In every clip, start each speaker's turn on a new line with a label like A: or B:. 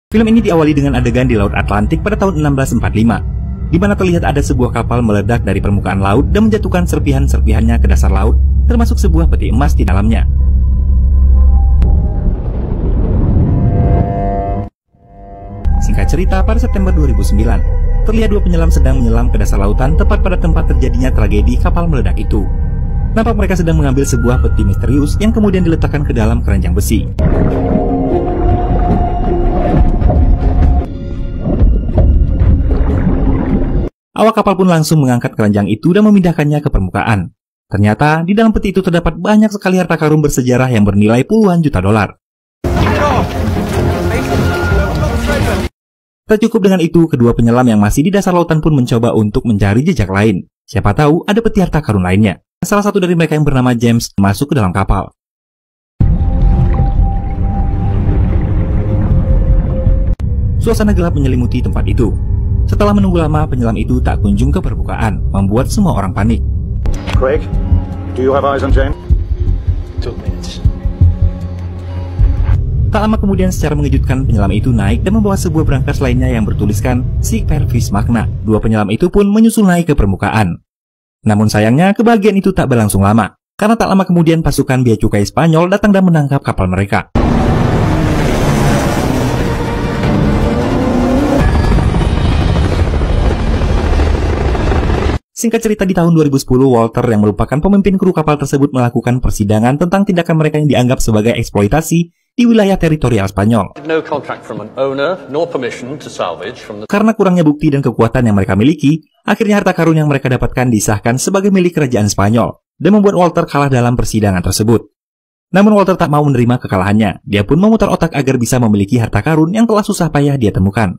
A: Film ini diawali dengan adegan di Laut Atlantik pada tahun 1645, di mana terlihat ada sebuah kapal meledak dari permukaan laut dan menjatuhkan serpihan-serpihannya ke dasar laut, termasuk sebuah peti emas di dalamnya. Singkat cerita, pada September 2009, terlihat dua penyelam sedang menyelam ke dasar lautan tepat pada tempat terjadinya tragedi kapal meledak itu. Nampak mereka sedang mengambil sebuah peti misterius yang kemudian diletakkan ke dalam keranjang besi. Awak kapal pun langsung mengangkat keranjang itu dan memindahkannya ke permukaan. Ternyata, di dalam peti itu terdapat banyak sekali harta karun bersejarah yang bernilai puluhan juta dolar. Tak cukup dengan itu, kedua penyelam yang masih di dasar lautan pun mencoba untuk mencari jejak lain. Siapa tahu ada peti harta karun lainnya. Salah satu dari mereka yang bernama James masuk ke dalam kapal. Suasana gelap menyelimuti tempat itu. Setelah menunggu lama, penyelam itu tak kunjung ke permukaan, membuat semua orang panik.
B: Craig, do you have eyes on James?
C: 2 minutes.
A: Tak lama kemudian, secara mengejutkan, penyelam itu naik dan membawa sebuah brankas lainnya yang bertuliskan Sigper Vis Magna. Dua penyelam itu pun menyusul naik ke permukaan. Namun sayangnya, kebahagiaan itu tak berlangsung lama, karena tak lama kemudian pasukan bea cukai Spanyol datang dan menangkap kapal mereka. Singkat cerita, di tahun 2010, Walter yang merupakan pemimpin kru kapal tersebut melakukan persidangan tentang tindakan mereka yang dianggap sebagai eksploitasi di wilayah teritorial Spanyol. Karena kurangnya bukti dan kekuatan yang mereka miliki, akhirnya harta karun yang mereka dapatkan disahkan sebagai milik kerajaan Spanyol dan membuat Walter kalah dalam persidangan tersebut. Namun Walter tak mau menerima kekalahannya. Dia pun memutar otak agar bisa memiliki harta karun yang telah susah payah dia temukan.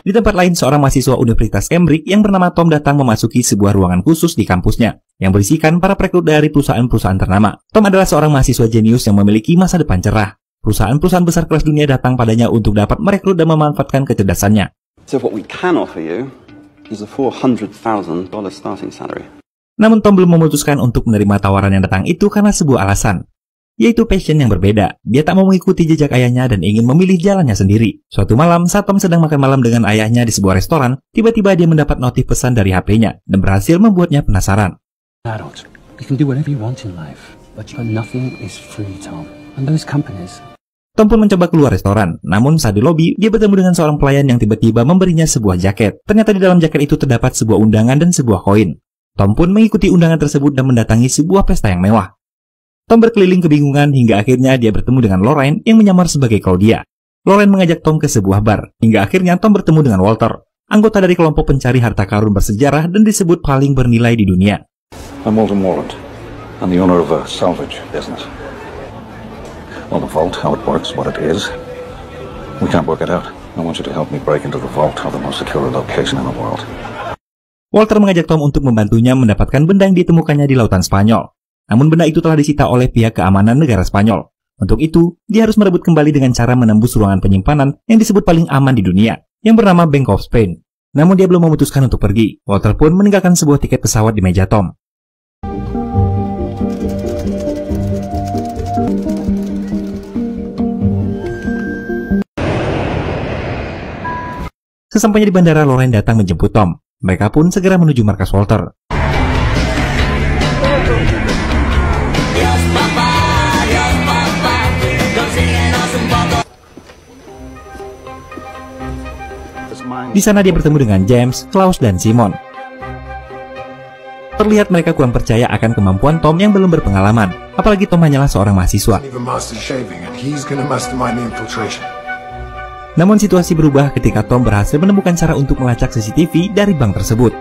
A: Di tempat lain, seorang mahasiswa Universitas Cambridge yang bernama Tom datang memasuki sebuah ruangan khusus di kampusnya yang berisikan para perekrut dari perusahaan-perusahaan ternama. Tom adalah seorang mahasiswa jenius yang memiliki masa depan cerah. Perusahaan-perusahaan besar kelas dunia datang padanya untuk dapat merekrut dan memanfaatkan kecerdasannya.
D: So what we can offer you is a $400,000 starting salary.
A: Namun Tom belum memutuskan untuk menerima tawaran yang datang itu karena sebuah alasan, yaitu passion yang berbeda. Dia tak mau mengikuti jejak ayahnya dan ingin memilih jalannya sendiri. Suatu malam, saat Tom sedang makan malam dengan ayahnya di sebuah restoran, tiba-tiba dia mendapat notif pesan dari HP-nya dan berhasil membuatnya penasaran.
C: Adult, you can do whatever you want in life, but nothing is free, Tom. And those companies.
A: Tom pun mencoba keluar restoran, namun saat di lobi, dia bertemu dengan seorang pelayan yang tiba-tiba memberinya sebuah jaket. Ternyata di dalam jaket itu terdapat sebuah undangan dan sebuah koin. Tom pun mengikuti undangan tersebut dan mendatangi sebuah pesta yang mewah. Tom berkeliling kebingungan hingga akhirnya dia bertemu dengan Lorraine yang menyamar sebagai Claudia. Lorraine mengajak Tom ke sebuah bar, hingga akhirnya Tom bertemu dengan Walter, anggota dari kelompok pencari harta karun bersejarah dan disebut paling bernilai di dunia.
B: I'm Walter Morland. I'm the owner of a salvage business. Well, the vault, how it works, what it is, we can't work it out. I want you to help me break into the vault of the most secure location in the world.
A: Walter mengajak Tom untuk membantunya mendapatkan benda yang ditemukannya di lautan Spanyol. Namun benda itu telah disita oleh pihak keamanan negara Spanyol. Untuk itu, dia harus merebut kembali dengan cara menembus ruangan penyimpanan yang disebut paling aman di dunia, yang bernama Bank of Spain. Namun dia belum memutuskan untuk pergi. Walter pun meninggalkan sebuah tiket pesawat di meja Tom. Sesampainya di bandara, Lorraine datang menjemput Tom. Mereka pun segera menuju markas Walter. Di sana dia bertemu dengan James, Klaus, dan Simon. Terlihat mereka kurang percaya akan kemampuan Tom yang belum berpengalaman, apalagi Tom hanyalah seorang mahasiswa. Namun situasi berubah ketika Tom berhasil menemukan cara untuk melacak CCTV dari bank tersebut.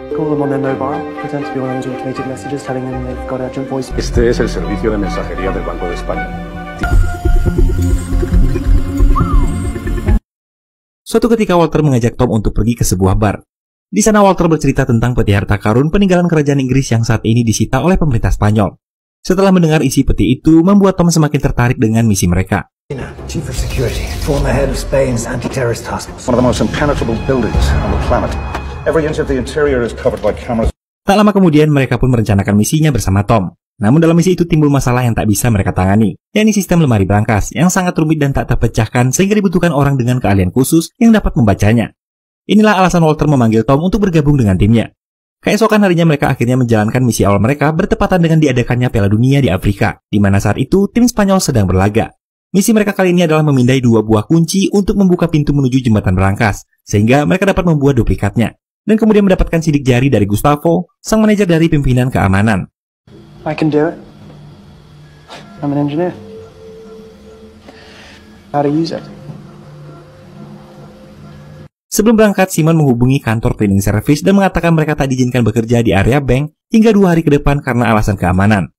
B: Este es el servicio de mensajería del Banco de España.
A: Suatu ketika Walter mengajak Tom untuk pergi ke sebuah bar. Di sana Walter bercerita tentang peti harta karun peninggalan kerajaan Inggris yang saat ini disita oleh pemerintah Spanyol. Setelah mendengar isi peti itu, membuat Tom semakin tertarik dengan misi mereka.
E: Chief of Security, former head of Spain's anti-terrorist task force.
B: One of the most impenetrable buildings on the planet. Every inch of the interior is covered by cameras.
A: Tak lama kemudian mereka pun merencanakan misinya bersama Tom. Namun dalam misi itu timbul masalah yang tak bisa mereka tangani, yakni sistem lemari brankas yang sangat rumit dan tak terpecahkan sehingga dibutuhkan orang dengan keahlian khusus yang dapat membacanya. Inilah alasan Walter memanggil Tom untuk bergabung dengan timnya. Keesokan harinya mereka akhirnya menjalankan misi awal mereka bertepatan dengan diadakannya Piala Dunia di Afrika, di mana saat itu tim Spanyol sedang berlaga. Misi mereka kali ini adalah memindai 2 buah kunci untuk membuka pintu menuju jembatan brankas, sehingga mereka dapat membuat duplikatnya, dan kemudian mendapatkan sidik jari dari Gustavo, sang manajer dari pimpinan keamanan.
F: I can do it. I'm an engineer. How to use it.
A: Sebelum berangkat, Simon menghubungi kantor cleaning service dan mengatakan mereka tak diizinkan bekerja di area bank hingga 2 hari ke depan karena alasan keamanan.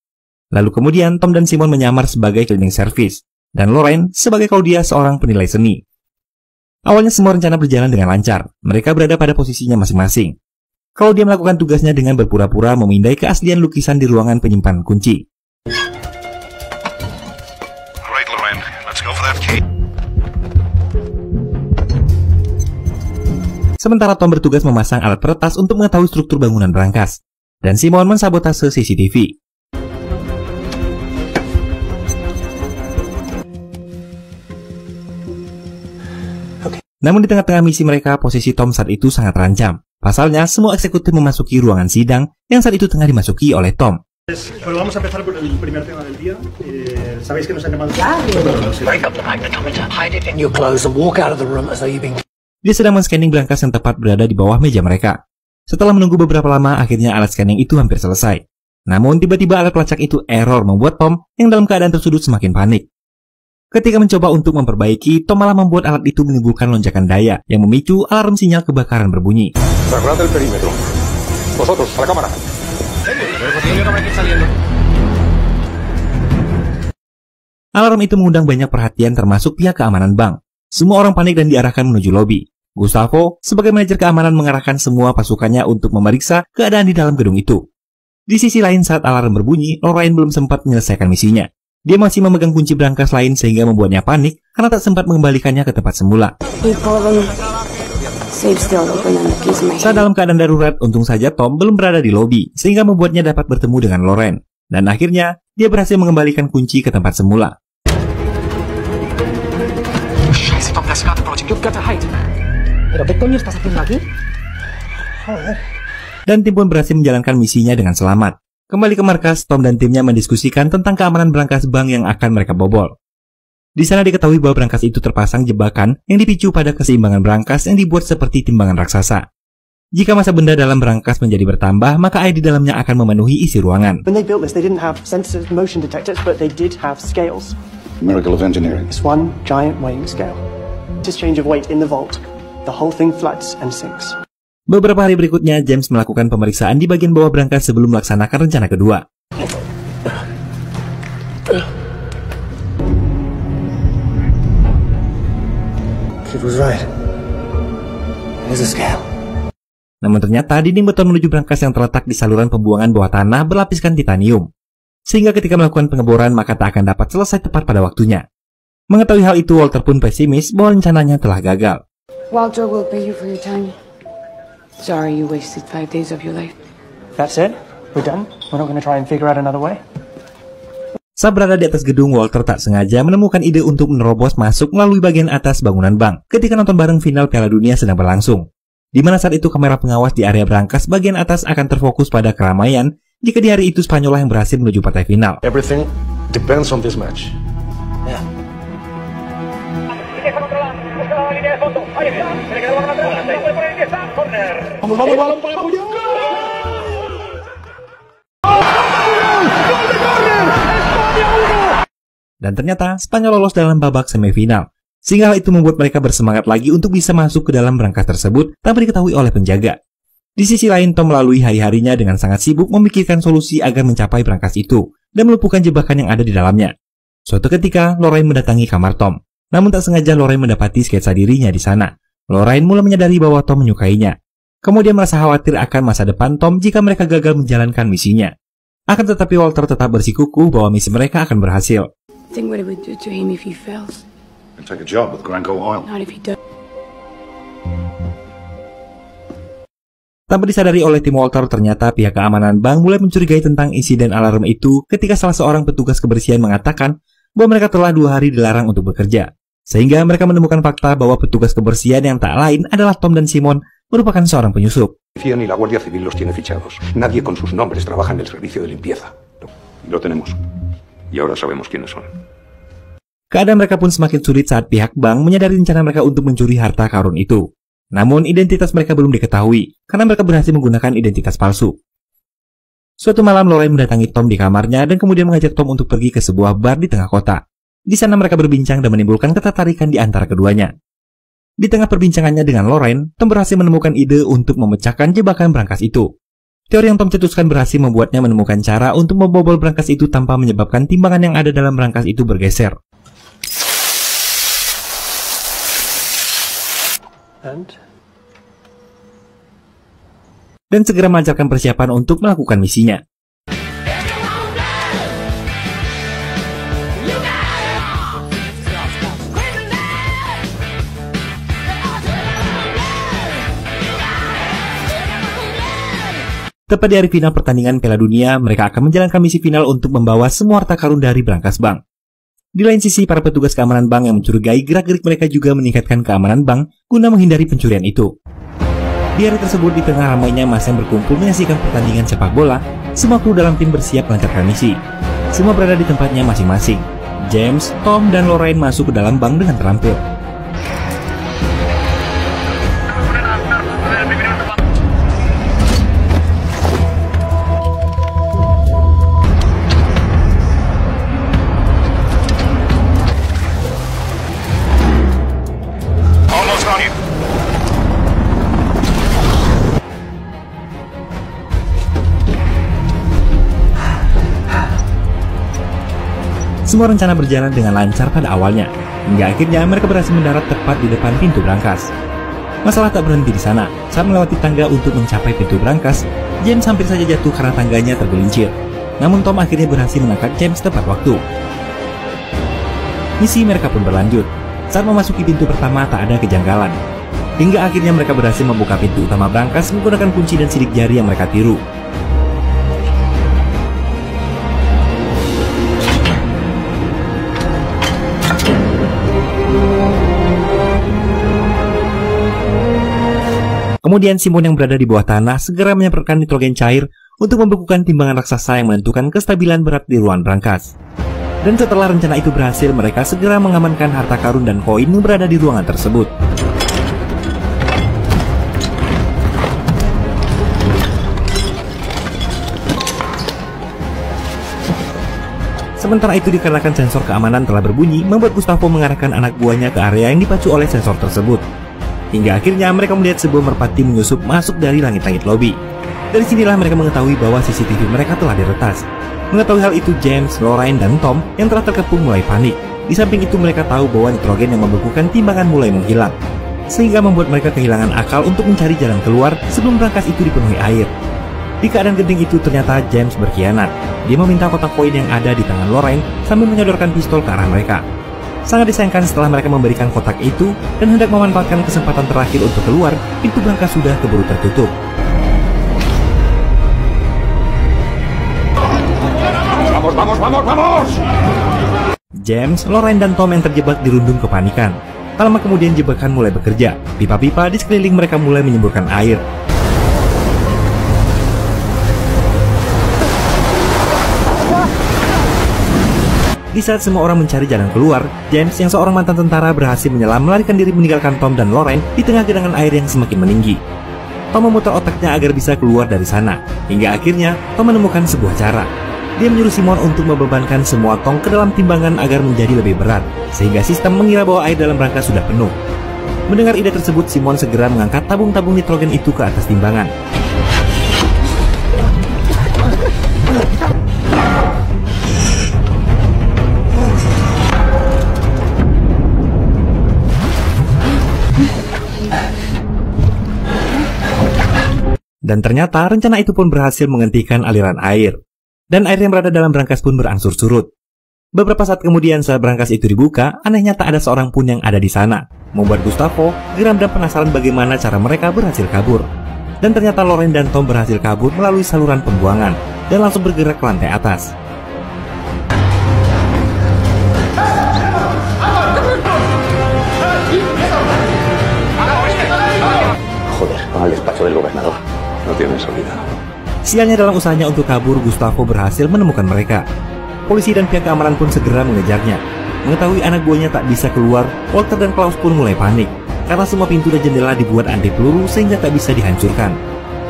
A: Lalu kemudian Tom dan Simon menyamar sebagai cleaning service, dan Lorraine sebagai Claudia seorang penilai seni. Awalnya semua rencana berjalan dengan lancar, mereka berada pada posisinya masing-masing. Claudia melakukan tugasnya dengan berpura-pura memindai keaslian lukisan di ruangan penyimpanan kunci.
B: Right, Lorraine. Let's go for that key.
A: Sementara Tom bertugas memasang alat peretas untuk mengetahui struktur bangunan brankas, dan Simon mensabotase CCTV. Namun di tengah-tengah misi mereka, posisi Tom saat itu sangat terancam. Pasalnya, semua eksekutif memasuki ruangan sidang yang saat itu tengah dimasuki oleh Tom.
G: Bueno, vamos a empezar por el primer tema del día. Sabéis que nos han llamado.
E: Break up the magnetometer, hide it in your clothes, and walk out of the room as though you've been.
A: Dia sedang men-scanning brankas yang tepat berada di bawah meja mereka. Setelah menunggu beberapa lama, akhirnya alat scanning itu hampir selesai. Namun tiba-tiba alat pelacak itu error membuat Tom yang dalam keadaan tersudut semakin panik. Ketika mencoba untuk memperbaiki, Tom malah membuat alat itu menimbulkan lonjakan daya yang memicu alarm sinyal kebakaran berbunyi.
B: Cerrad el perímetro. Vosotros, a la cámara.
A: Alarm itu mengundang banyak perhatian termasuk pihak keamanan bank. Semua orang panik dan diarahkan menuju lobi. Gustavo, sebagai manajer keamanan, mengarahkan semua pasukannya untuk memeriksa keadaan di dalam gedung itu. Di sisi lain, saat alarm berbunyi, Lorraine belum sempat menyelesaikan misinya. Dia masih memegang kunci brankas lain sehingga membuatnya panik karena tak sempat mengembalikannya ke tempat semula. Saat dalam keadaan darurat, untung saja Tom belum berada di lobi sehingga membuatnya dapat bertemu dengan Lorraine. Dan akhirnya, dia berhasil mengembalikan kunci ke tempat semula. Dan tim pun berhasil menjalankan misinya dengan selamat. Kembali ke markas, Tom dan timnya mendiskusikan tentang keamanan brankas bank yang akan mereka bobol. Di sana diketahui bahwa brankas itu terpasang jebakan yang dipicu pada keseimbangan brankas yang dibuat seperti timbangan raksasa. Jika massa benda dalam brankas menjadi bertambah, maka air di dalamnya akan memenuhi isi ruangan.
F: When they built this, they didn't have sensors, motion detectors, but they did have scales.
B: Miracle of engineering.
F: It's one giant weighing scale. This change of weight in the vault, the whole thing floods and sinks.
A: Beberapa hari berikutnya, James melakukan pemeriksaan di bagian bawah brankas sebelum melaksanakan rencana kedua.
E: Kid was right. There's a scale.
A: Namun ternyata dinding beton menuju brankas yang terletak di saluran pembuangan bawah tanah berlapiskan titanium. Sehingga ketika melakukan pengeboran maka tak akan dapat selesai tepat pada waktunya. Mengetahui hal itu, Walter pun pesimis bahwa rencananya telah gagal.
H: Walter will pay you for your time. Sorry you wasted 5 days of your life.
F: That's it? We're done? We're not going to try and figure out another way?
A: Saat berada di atas gedung, Walter tak sengaja menemukan ide untuk menerobos masuk melalui bagian atas bangunan bank ketika nonton bareng final Piala Dunia sedang berlangsung. Di mana saat itu kamera pengawas di area brankas bagian atas akan terfokus pada keramaian jika di hari itu Spanyol yang berhasil menuju partai final.
B: Everything depends on this match.
E: Yeah.
A: Dan ternyata Spanyol lolos dalam babak semifinal. Sehingga hal itu membuat mereka bersemangat lagi untuk bisa masuk ke dalam brankas tersebut tanpa diketahui oleh penjaga. Di sisi lain, Tom melalui hari-harinya dengan sangat sibuk memikirkan solusi agar mencapai brankas itu dan melumpuhkan jebakan yang ada di dalamnya. Suatu ketika, Lorraine mendatangi kamar Tom. Namun tak sengaja Lorraine mendapati sketsa dirinya di sana. Lorraine mulai menyadari bahwa Tom menyukainya. Kemudian merasa khawatir akan masa depan Tom jika mereka gagal menjalankan misinya. Akan tetapi Walter tetap bersikukuh bahwa misi mereka akan berhasil.
H: Think what it would do to him if he fails.
B: And take a job with Granco Oil.
H: Not if he does.
A: Tanpa disadari oleh tim Walter, ternyata pihak keamanan bank mulai mencurigai tentang insiden alarm itu ketika salah seorang petugas kebersihan mengatakan bahwa mereka telah 2 hari dilarang untuk bekerja. Sehingga mereka menemukan fakta bahwa petugas kebersihan yang tak lain adalah Tom dan Simon merupakan seorang penyusup.
I: Y la Guardia Civil los tiene fichados. Nadie con sus nombres trabaja en el servicio de limpieza.
B: Lo tenemos. Y ahora sabemos quiénes son.
A: Keadaan mereka pun semakin sulit saat pihak bank menyadari rencana mereka untuk mencuri harta karun itu. Namun identitas mereka belum diketahui karena mereka berhasil menggunakan identitas palsu. Suatu malam Lorraine mendatangi Tom di kamarnya dan kemudian mengajak Tom untuk pergi ke sebuah bar di tengah kota. Di sana mereka berbincang dan menimbulkan ketertarikan di antara keduanya. Di tengah perbincangannya dengan Lorraine, Tom berhasil menemukan ide untuk memecahkan jebakan brankas itu. Teori yang Tom cetuskan berhasil membuatnya menemukan cara untuk membobol brankas itu tanpa menyebabkan timbangan yang ada dalam brankas itu bergeser. Dan segera melancarkan persiapan untuk melakukan misinya. Tepat di hari final pertandingan Piala Dunia, mereka akan menjalankan misi final untuk membawa semua harta karun dari brankas bank. Di lain sisi, para petugas keamanan bank yang mencurigai gerak-gerik mereka juga meningkatkan keamanan bank guna menghindari pencurian itu. Di hari tersebut, di tengah ramainya massa yang berkumpul menyaksikan pertandingan sepak bola, semua kru dalam tim bersiap melancarkan misi. Semua berada di tempatnya masing-masing. James, Tom, dan Lorraine masuk ke dalam bank dengan terampil. Semua rencana berjalan dengan lancar pada awalnya, hingga akhirnya mereka berhasil mendarat tepat di depan pintu brankas. Masalah tak berhenti di sana. Saat melewati tangga untuk mencapai pintu brankas, James hampir saja jatuh karena tangganya tergelincir. Namun Tom akhirnya berhasil mengangkat James tepat waktu. Misi mereka pun berlanjut. Saat memasuki pintu pertama tak ada kejanggalan. Hingga akhirnya mereka berhasil membuka pintu utama brankas menggunakan kunci dan sidik jari yang mereka tiru. Kemudian Simon yang berada di bawah tanah segera menyemprotkan nitrogen cair untuk membekukan timbangan raksasa yang menentukan kestabilan berat di ruang brankas. Dan setelah rencana itu berhasil, mereka segera mengamankan harta karun dan koin yang berada di ruangan tersebut. Sementara itu, dikarenakan sensor keamanan telah berbunyi, membuat Gustavo mengarahkan anak buahnya ke area yang dipacu oleh sensor tersebut. Hingga akhirnya mereka melihat sebuah merpati menyusup masuk dari langit-langit lobi. Dari sinilah mereka mengetahui bahwa CCTV mereka telah diretas. Mengetahui hal itu, James, Lorraine, dan Tom yang telah terkepung mulai panik. Di samping itu mereka tahu bahwa nitrogen yang membekukan timbangan mulai menghilang, sehingga membuat mereka kehilangan akal untuk mencari jalan keluar sebelum brankas itu dipenuhi air. Di keadaan genting itu ternyata James berkhianat. Dia meminta kotak koin yang ada di tangan Lorraine sambil menyodorkan pistol ke arah mereka. Sangat disayangkan setelah mereka memberikan kotak itu dan hendak memanfaatkan kesempatan terakhir untuk keluar, pintu brankas sudah keburu tertutup.
I: Vamos!
A: James, Lorraine, dan Tom yang terjebak dirundung kepanikan. Tak lama kemudian jebakan mulai bekerja. Pipa-pipa di sekeliling mereka mulai menyemburkan air. Di saat semua orang mencari jalan keluar, James yang seorang mantan tentara berhasil menyelam melarikan diri meninggalkan Tom dan Lorraine di tengah genangan air yang semakin meninggi. Tom memutar otaknya agar bisa keluar dari sana. Hingga akhirnya, Tom menemukan sebuah cara. Dia menyuruh Simon untuk membebankan semua tong ke dalam timbangan agar menjadi lebih berat, sehingga sistem mengira bahwa air dalam brankas sudah penuh. Mendengar ide tersebut, Simon segera mengangkat tabung-tabung nitrogen itu ke atas timbangan. Dan ternyata rencana itu pun berhasil menghentikan aliran air. Dan air yang berada dalam brankas pun berangsur surut. Beberapa saat kemudian saat brankas itu dibuka, anehnya tak ada seorang pun yang ada di sana. Membuat Gustavo geram dan penasaran bagaimana cara mereka berhasil kabur. Dan ternyata Lorraine dan Tom berhasil kabur melalui saluran pembuangan dan langsung bergerak ke lantai atas.
I: Joder, al despacho del gobernador.
B: No tienen salida.
A: Sialnya dalam usahanya untuk kabur, Gustavo berhasil menemukan mereka. Polisi dan pihak keamanan pun segera mengejarnya. Mengetahui anak buahnya tak bisa keluar, Walter dan Klaus pun mulai panik karena semua pintu dan jendela dibuat anti peluru sehingga tak bisa dihancurkan.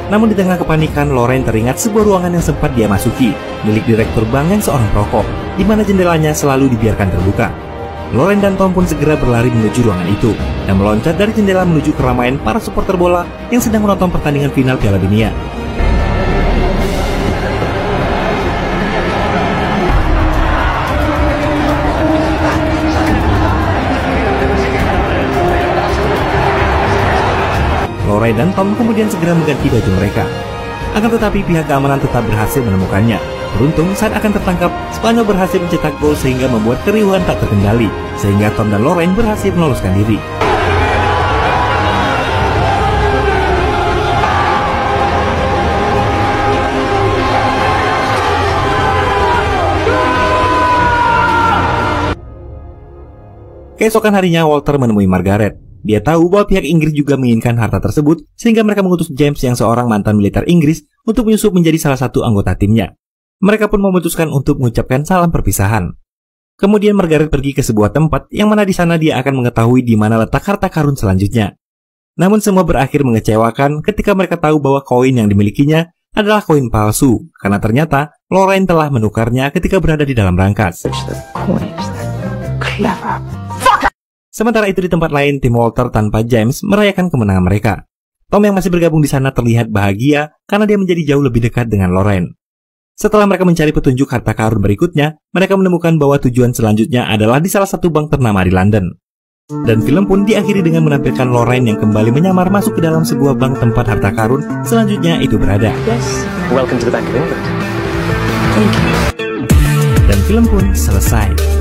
A: Namun di tengah kepanikan, Lorraine teringat sebuah ruangan yang sempat dia masuki, milik direktur bank yang seorang perokok, di mana jendelanya selalu dibiarkan terbuka. Lorraine dan Tom pun segera berlari menuju ruangan itu dan meloncat dari jendela menuju keramaian para supporter bola yang sedang menonton pertandingan final Piala Dunia. Lorraine dan Tom kemudian segera mengganti baju mereka. Akan tetapi pihak keamanan tetap berhasil menemukannya. Beruntung saat akan tertangkap, Spanyol berhasil mencetak gol sehingga membuat keriuhan tak terkendali, sehingga Tom dan Lorraine berhasil meloloskan diri. Keesokan harinya, Walter menemui Margaret. Dia tahu bahwa pihak Inggris juga menginginkan harta tersebut, sehingga mereka mengutus James yang seorang mantan militer Inggris untuk menyusup menjadi salah satu anggota timnya. Mereka pun memutuskan untuk mengucapkan salam perpisahan. Kemudian Margaret pergi ke sebuah tempat yang mana di sana dia akan mengetahui di mana letak harta karun selanjutnya. Namun semua berakhir mengecewakan ketika mereka tahu bahwa koin yang dimilikinya adalah koin palsu, karena ternyata Lorraine telah menukarnya ketika berada di dalam rangkas. Sementara itu di tempat lain, tim Walter tanpa James merayakan kemenangan mereka. Tom yang masih bergabung di sana terlihat bahagia karena dia menjadi jauh lebih dekat dengan Lorraine. Setelah mereka mencari petunjuk harta karun berikutnya, mereka menemukan bahwa tujuan selanjutnya adalah di salah satu bank ternama di London. Dan film pun diakhiri dengan menampilkan Lorraine yang kembali menyamar masuk ke dalam sebuah bank tempat harta karun selanjutnya itu berada.
F: Yes. Welcome to the Bank of England.
H: Thank you.
A: Dan film pun selesai.